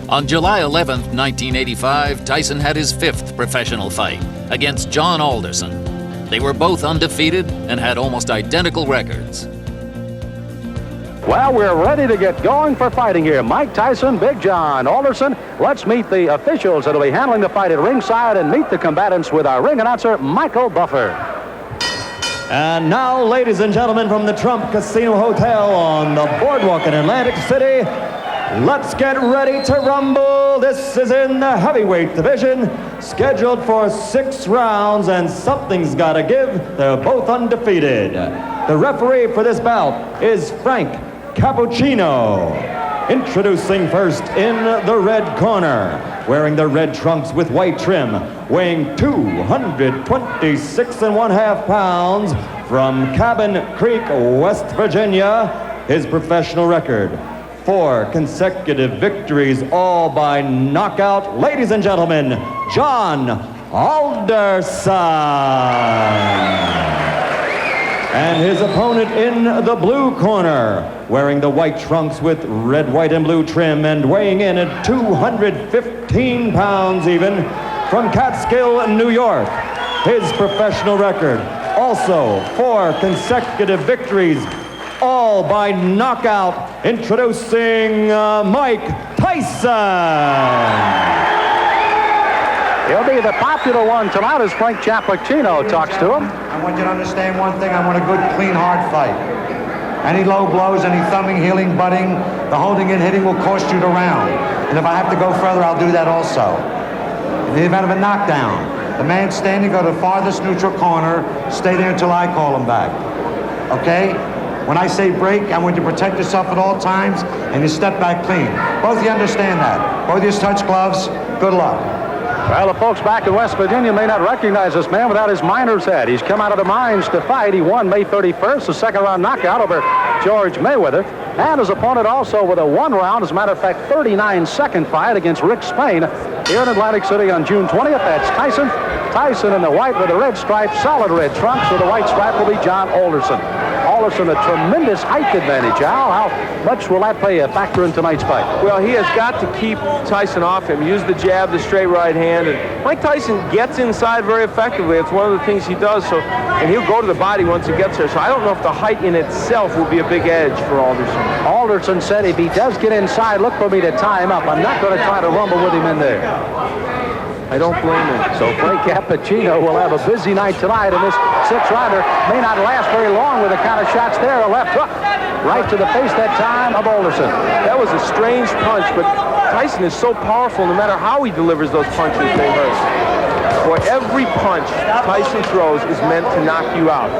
On July 11, 1985, Tyson had his fifth professional fight against John Alderson. They were both undefeated and had almost identical records. Well, we're ready to get going for fighting here. Mike Tyson, Big John Alderson. Let's meet the officials that will be handling the fight at ringside and meet the combatants with our ring announcer, Michael Buffer. And now, ladies and gentlemen, from the Trump Casino Hotel on the boardwalk in Atlantic City, let's get ready to rumble. This is in the heavyweight division, scheduled for 6 rounds, and something's got to give. They're both undefeated. The referee for this bout is Frank Cappuccino. Introducing first in the red corner, wearing the red trunks with white trim, weighing 226.5 pounds, from Cabin Creek, West Virginia, his professional record: 4 consecutive victories, all by knockout. Ladies and gentlemen, John Alderson. And his opponent in the blue corner, wearing the white trunks with red, white, and blue trim, and weighing in at 215 pounds even, from Catskill, New York. His professional record, also 4 consecutive victories, all by knockout. Introducing Mike Tyson. He'll be the popular one tonight as Frank Cappuccino talks to him. I want you to understand one thing. I want a good, clean, hard fight. Any low blows, any thumbing, heeling, butting, the holding and hitting will cost you the round. And if I have to go further, I'll do that also. In the event of a knockdown, the man standing, go to the farthest neutral corner, stay there until I call him back. Okay? When I say break, I want you to protect yourself at all times, and you step back clean. Both of you understand that. Both of you touch gloves. Good luck. Well, the folks back in West Virginia may not recognize this man without his miner's hat. He's come out of the mines to fight. He won May 31st, a second-round knockout over George Mayweather. And his opponent also with a 1-round, as a matter of fact, 39-second fight against Rick Spain here in Atlantic City on June 20th. That's Tyson. Tyson in the white with the red stripe, solid red trunks. With the white stripe will be John Alderson. Alderson, a tremendous height advantage. Al, how much will that play a factor in tonight's fight? Well, he has got to keep Tyson off him. Use the jab, the straight right hand. And Mike Tyson gets inside very effectively. It's one of the things he does. So, and he'll go to the body once he gets there. So I don't know if the height in itself will be a big edge for Alderson. Alderson said if he does get inside, look for me to tie him up. I'm not going to try to rumble with him in there. I don't blame him. So Frank Cappuccino will have a busy night tonight, and this 6-rounder may not last very long with the kind of shots there. A left hook right to the face that time of Alderson. That was a strange punch, but Tyson is so powerful, no matter how he delivers those punches, they hurt. Boy, every punch Tyson throws is meant to knock you out.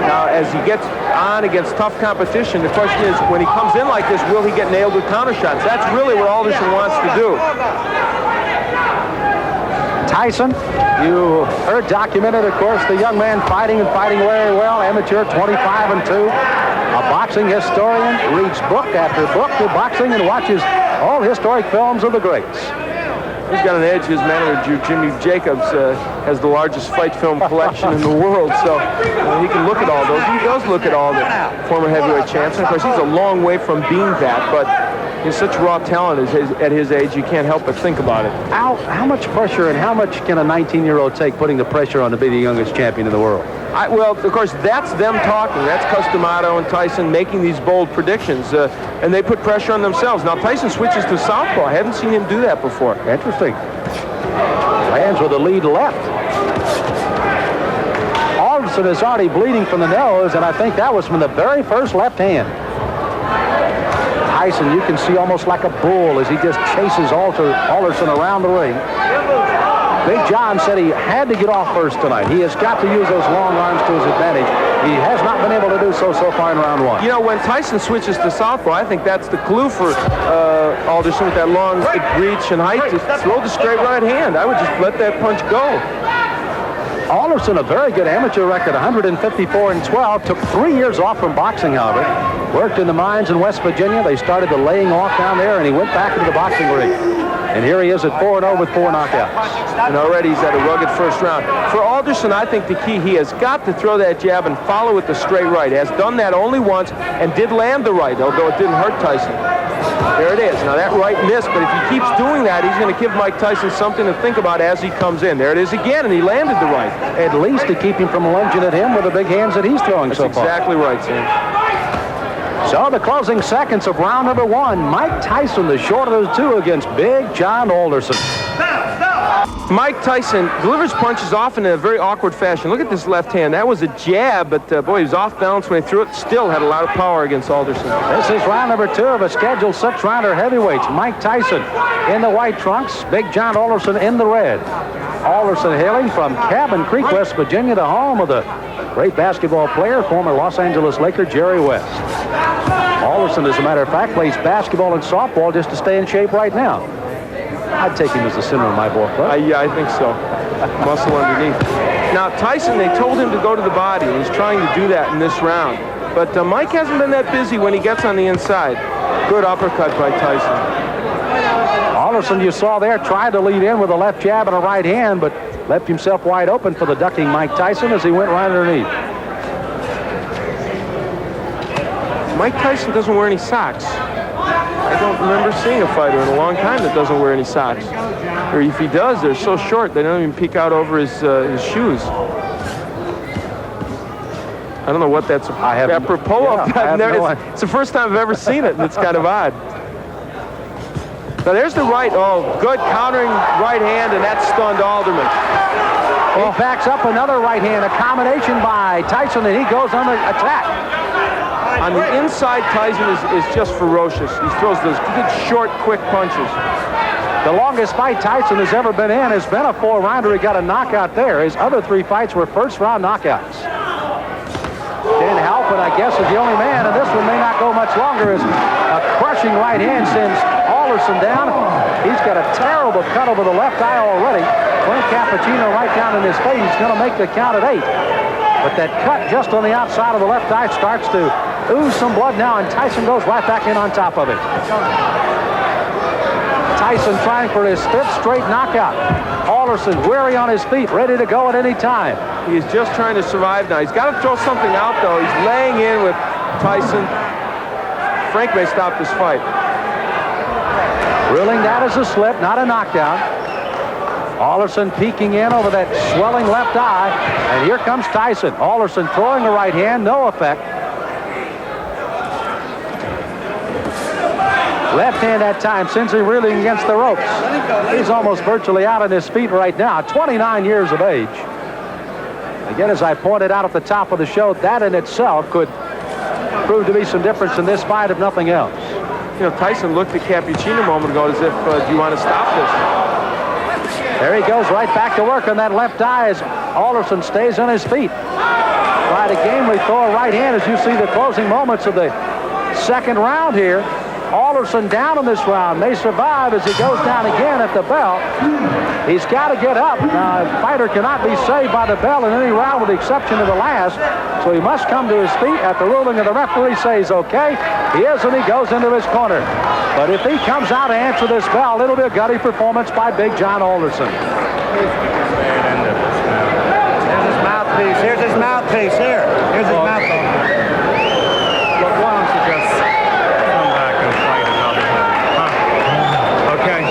Now, as he gets on against tough competition, the question is, when he comes in like this, will he get nailed with counter shots? That's really what Alderson wants to do. Tyson, you heard documented, of course, the young man fighting very well, amateur, 25-2, a boxing historian, reads book after book of boxing and watches all historic films of the greats. He's got an edge. His manager, Jimmy Jacobs, has the largest fight film collection in the world, so he can look at all those. He does look at all the former heavyweight champs, and of course, he's a long way from being that, but he's such raw talent at his age, you can't help but think about it. Al, how much pressure and how much can a 19-year-old take putting the pressure on to be the youngest champion in the world? Well, of course, that's them talking. That's Customato and Tyson making these bold predictions, and they put pressure on themselves. Now, Tyson switches to southpaw. I haven't seen him do that before. Interesting. Lands with the lead left. Alderson is already bleeding from the nose, and I think that was from the very first left hand. Tyson, you can see almost like a bull as he just chases Alderson around the ring. Big John said he had to get off first tonight. He has got to use those long arms to his advantage. He has not been able to do so far in round 1. You know, when Tyson switches to southpaw, I think that's the clue for Alderson with that long reach and height to throw the straight right hand. I would just let that punch go. Alderson, a very good amateur record, 154-12. Took 3 years off from boxing, however. Worked in the mines in West Virginia. They started the laying off down there, and he went back into the boxing ring. And here he is at 4-0 with 4 knockouts. And already he's had a rugged first round. For Alderson, I think the key, he has got to throw that jab and follow with the straight right. Has done that only once and did land the right, although it didn't hurt Tyson. There it is. Now that right missed, but if he keeps doing that, he's going to give Mike Tyson something to think about as he comes in. There it is again, and he landed the right. At least to keep him from lunging at him with the big hands that he's throwing so far. That's exactly right, Sam. So the closing seconds of round number 1. Mike Tyson, the shorter of the two, against Big John Alderson. Mike Tyson delivers punches often in a very awkward fashion. Look at this left hand. That was a jab, but boy, he was off balance when he threw it. Still had a lot of power against Alderson. This is round number 2 of a scheduled 6-rounder heavyweights. Mike Tyson in the white trunks, Big John Alderson in the red. Alderson hailing from Cabin Creek, West Virginia, the home of the great basketball player, former Los Angeles Laker Jerry West. Alderson, as a matter of fact, plays basketball and softball just to stay in shape right now. I'd take him as the center of my ball club. Yeah, I think so. Muscle underneath. Now, Tyson, they told him to go to the body, and he's trying to do that in this round. But Mike hasn't been that busy when he gets on the inside. Good uppercut by Tyson. Alderson, you saw there, tried to lead in with a left jab and a right hand, but left himself wide open for the ducking Mike Tyson as he went right underneath. Mike Tyson doesn't wear any socks. I don't remember seeing a fighter in a long time that doesn't wear any socks. Or if he does, they're so short they don't even peek out over his shoes. I don't know what that's apropos of. It's the first time I've ever seen it, and it's kind of odd. Now there's the right. Oh, good countering right hand, and that stunned Alderman. He backs up another right hand, a combination by Tyson, and he goes on the attack. On the inside, Tyson is just ferocious. He throws those good, short, quick punches. The longest fight Tyson has ever been in has been a 4-rounder. He got a knockout there. His other 3 fights were first-round knockouts. Dan Halpin, I guess, is the only man, and this one may not go much longer, as a crushing right hand sends Alderson down. He's got a terrible cut over the left eye already. Clint Cappuccino right down in his face. He's going to make the count at 8. But that cut just on the outside of the left eye starts to ooze some blood now, and Tyson goes right back in on top of it. Tyson trying for his 5th straight knockout. Alderson weary on his feet, ready to go at any time. He's just trying to survive now. He's got to throw something out, though. He's laying in with Tyson. Frank may stop this fight. Ruling that as a slip, not a knockdown. Alderson peeking in over that swelling left eye, and here comes Tyson. Alderson throwing the right hand, no effect. Left hand that time sends him reeling against the ropes. He's almost virtually out on his feet right now, 29 years of age. Again, as I pointed out at the top of the show, that in itself could prove to be some difference in this fight, if nothing else. You know, Tyson looked at Cappuccino a moment ago as if, do you want to stop this? There he goes right back to work on that left eye as Alderson stays on his feet. Try to gamely throw a right hand as you see the closing moments of the second round here. Alderson down in this round, may survive as he goes down again at the bell. He's got to get up. Now, a fighter cannot be saved by the bell in any round with the exception of the last, so he must come to his feet at the ruling of the referee says okay. He is, and he goes into his corner. But if he comes out to answer this bell, it'll be a gutty performance by Big John Alderson. Here's his mouthpiece. Here's his mouthpiece. Here's his mouthpiece. Look, why don't you just come back and fight another one? Huh? Okay.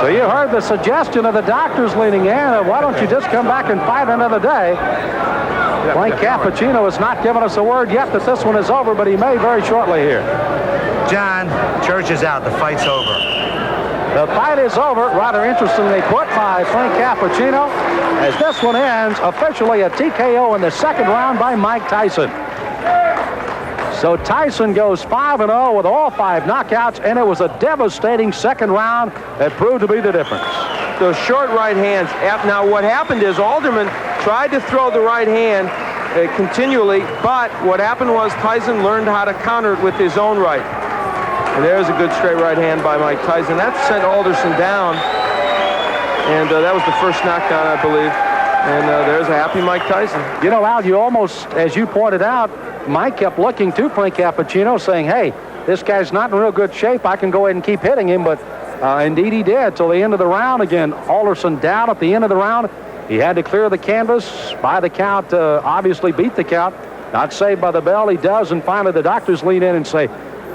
So you heard the suggestion of the doctors leaning in. Why don't you just come back and fight another day? Frank Cappuccino has not given us a word yet that this one is over, but he may very shortly here. John, church is out. The fight's over. The fight is over, rather interestingly put by Frank Cappuccino, as this one ends officially a TKO in the second round by Mike Tyson. So Tyson goes 5-0 with all 5 knockouts, and it was a devastating second round that proved to be the difference. Those short right hands. Now what happened is Alderman tried to throw the right hand continually, but what happened was Tyson learned how to counter it with his own right. And there's a good straight right hand by Mike Tyson. That sent Alderson down, and that was the first knockdown, I believe. And there's a happy Mike Tyson. You know, Al, you almost, as you pointed out, Mike kept looking to Frank Cappuccino saying, hey, this guy's not in real good shape. I can go ahead and keep hitting him, but indeed he did till the end of the round. Again, Alderson down at the end of the round. He had to clear the canvas by the count, obviously beat the count. Not saved by the bell. He does, and finally the doctors lean in and say,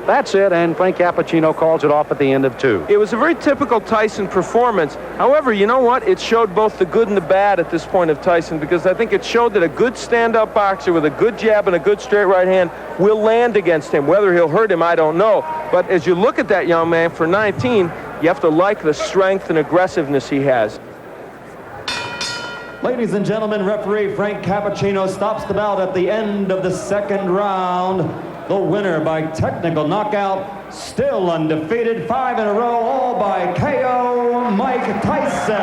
that's it, and Frank Cappuccino calls it off at the end of 2. It was a very typical Tyson performance. However, you know what? It showed both the good and the bad at this point of Tyson, because I think it showed that a good stand-up boxer with a good jab and a good straight right hand will land against him. Whether he'll hurt him, I don't know. But as you look at that young man, for 19, you have to like the strength and aggressiveness he has. Ladies and gentlemen, referee Frank Cappuccino stops the bout at the end of the 2nd round. The winner by technical knockout, still undefeated, 5 in a row, all by KO, Mike Tyson.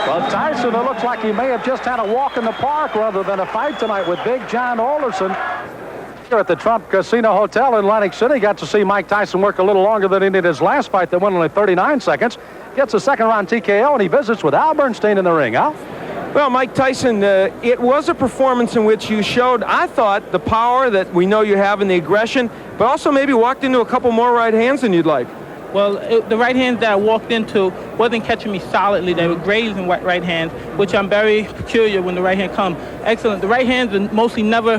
Well, Tyson, it looks like he may have just had a walk in the park rather than a fight tonight with Big John Alderson. Here at the Trump Casino Hotel in Atlantic City, got to see Mike Tyson work a little longer than he did his last fight that went only 39 seconds. Gets a 2nd round TKO, and he visits with Al Bernstein in the ring. Al? Well, Mike Tyson, it was a performance in which you showed, I thought, the power that we know you have and the aggression, but also maybe walked into a couple more right hands than you'd like. Well, the right hands that I walked into wasn't catching me solidly. They were grazing right hands, which I'm very peculiar when the right hand comes. Excellent. The right hands are mostly never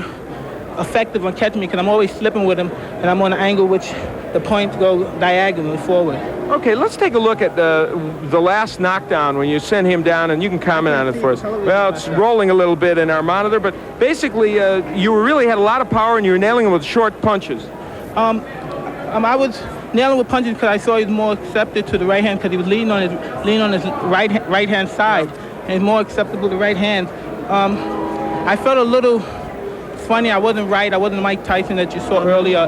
effective on catching me because I'm always slipping with them, and I'm on an angle which the points go diagonally forward. Okay, let's take a look at the last knockdown when you sent him down, and you can comment on it for us. Well, it's rolling a little bit in our monitor, but basically you really had a lot of power and you were nailing him with short punches. I was nailing with punches because I saw he was more accepted to the right hand because he was leaning on his right hand side, and he's more acceptable to right hand. I felt a little funny. I wasn't right. I wasn't the Mike Tyson that you saw earlier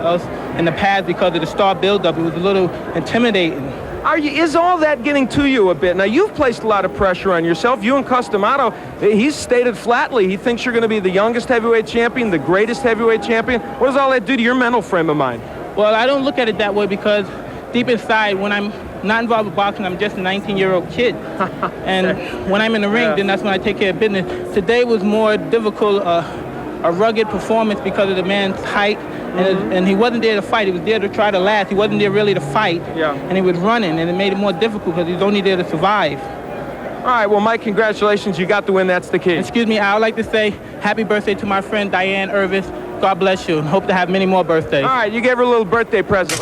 in the past because of the star buildup. It was a little intimidating. Is all that getting to you a bit? Now, you've placed a lot of pressure on yourself. You and Customato, he's stated flatly he thinks you're going to be the youngest heavyweight champion, the greatest heavyweight champion. What does all that do to your mental frame of mind? Well, I don't look at it that way because deep inside, when I'm not involved with boxing, I'm just a 19-year-old kid. And when I'm in the ring, then that's when I take care of business. Today was more difficult, a rugged performance because of the man's height, and he wasn't there to fight. He was there to try to last. He wasn't there really to fight, and he was running, and it made it more difficult because he was only there to survive. All right, well, Mike, congratulations. You got the win. That's the key. Excuse me, I would like to say happy birthday to my friend Diane Irvis. God bless you, and hope to have many more birthdays. All right, you gave her a little birthday present.